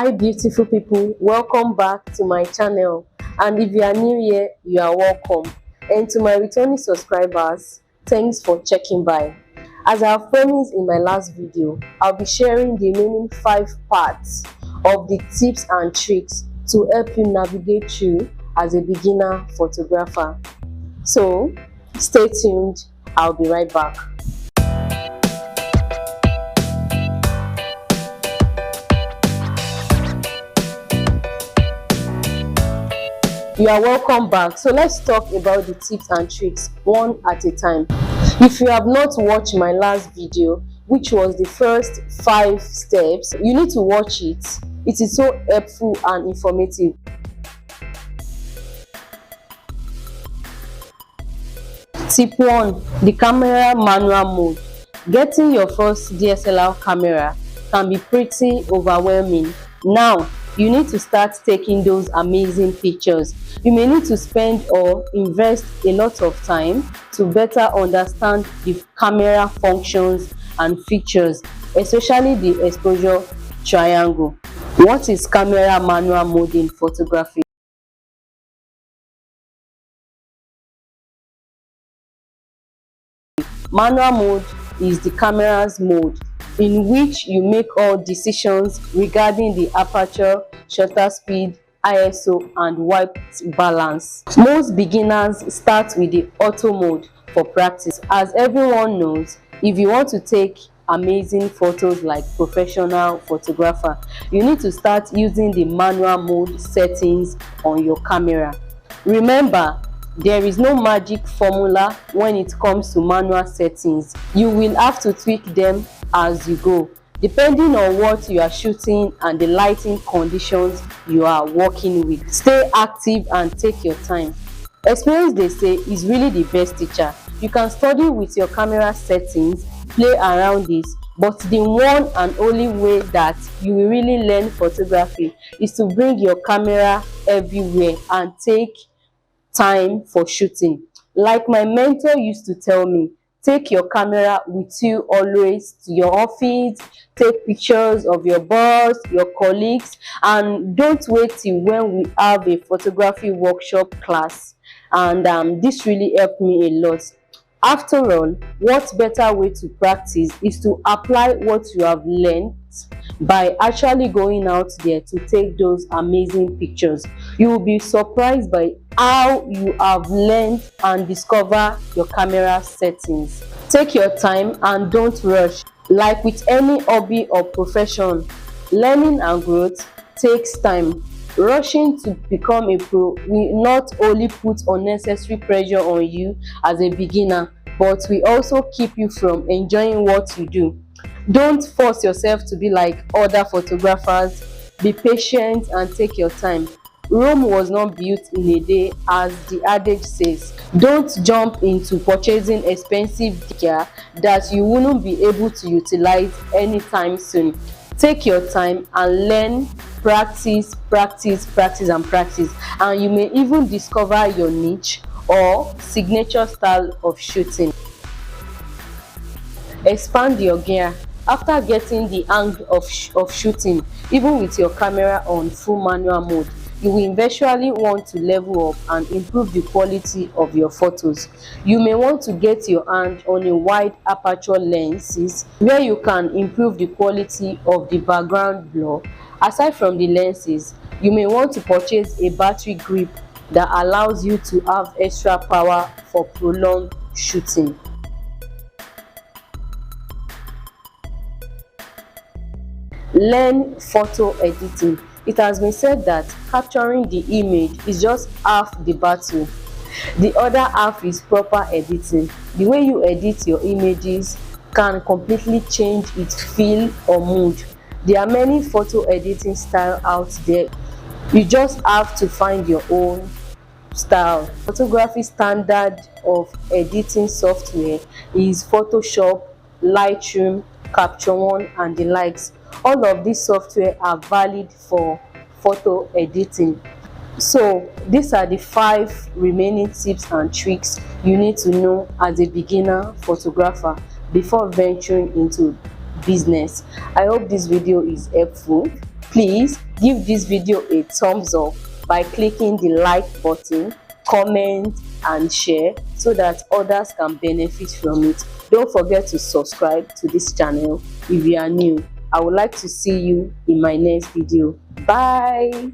Hi beautiful people, welcome back to my channel, and if you are new here, you are welcome. And to my returning subscribers, thanks for checking by. As I have promised in my last video, I'll be sharing the remaining 5 parts of the tips and tricks to help you navigate through as a beginner photographer. So stay tuned, I'll be right back. You are welcome back. So let's talk about the tips and tricks one at a time. If you have not watched my last video, which was the first 5 steps, you need to watch it. It is so helpful and informative. Tip 1. The camera manual mode. Getting your first DSLR camera can be pretty overwhelming. Now, you need to start taking those amazing pictures. You may need to spend or invest a lot of time to better understand the camera functions and features, especially the exposure triangle. What is camera manual mode in photography? Manual mode is the camera's mode in which you make all decisions regarding the aperture, shutter speed, ISO and white balance. Most beginners start with the auto mode for practice. As everyone knows, if you want to take amazing photos like professional photographer, you need to start using the manual mode settings on your camera. Remember, there is no magic formula when it comes to manual settings. You will have to tweak them as you go, depending on what you are shooting and the lighting conditions you are working with. Stay active and take your time. Experience, they say, is really the best teacher. You can study with your camera settings, play around this, but the one and only way that you will really learn photography is to bring your camera everywhere and take time for shooting. Like my mentor used to tell me, take your camera with you always to your office, take pictures of your boss, your colleagues, and don't wait till when we have a photography workshop class. And this really helped me a lot. After all, what better way to practice is to apply what you have learned by actually going out there to take those amazing pictures. You will be surprised by how you have learned and discover your camera settings. Take your time and don't rush. Like with any hobby or profession, learning and growth takes time. Rushing to become a pro will not only put unnecessary pressure on you as a beginner, but will also keep you from enjoying what you do. Don't force yourself to be like other photographers. Be patient and take your time. Rome was not built in a day, as the adage says. Don't jump into purchasing expensive gear that you wouldn't be able to utilize anytime soon. Take your time and learn, practice, and you may even discover your niche or signature style of shooting. Expand your gear. After getting the hang of shooting, even with your camera on full manual mode, you will eventually want to level up and improve the quality of your photos. You may want to get your hand on a wide aperture lenses where you can improve the quality of the background blur. Aside from the lenses, you may want to purchase a battery grip that allows you to have extra power for prolonged shooting. Learn photo editing. It has been said that capturing the image is just half the battle. The other half is proper editing. The way you edit your images can completely change its feel or mood. There are many photo editing styles out there. You just have to find your own style. Photography standard of editing software is Photoshop, Lightroom, Capture One and the likes. All of these software are valid for photo editing. So these are the 5 remaining tips and tricks you need to know as a beginner photographer before venturing into business. I hope this video is helpful. Please give this video a thumbs up by clicking the like button, comment and share so that others can benefit from it. Don't forget to subscribe to this channel if you are new. I would like to see you in my next video. Bye.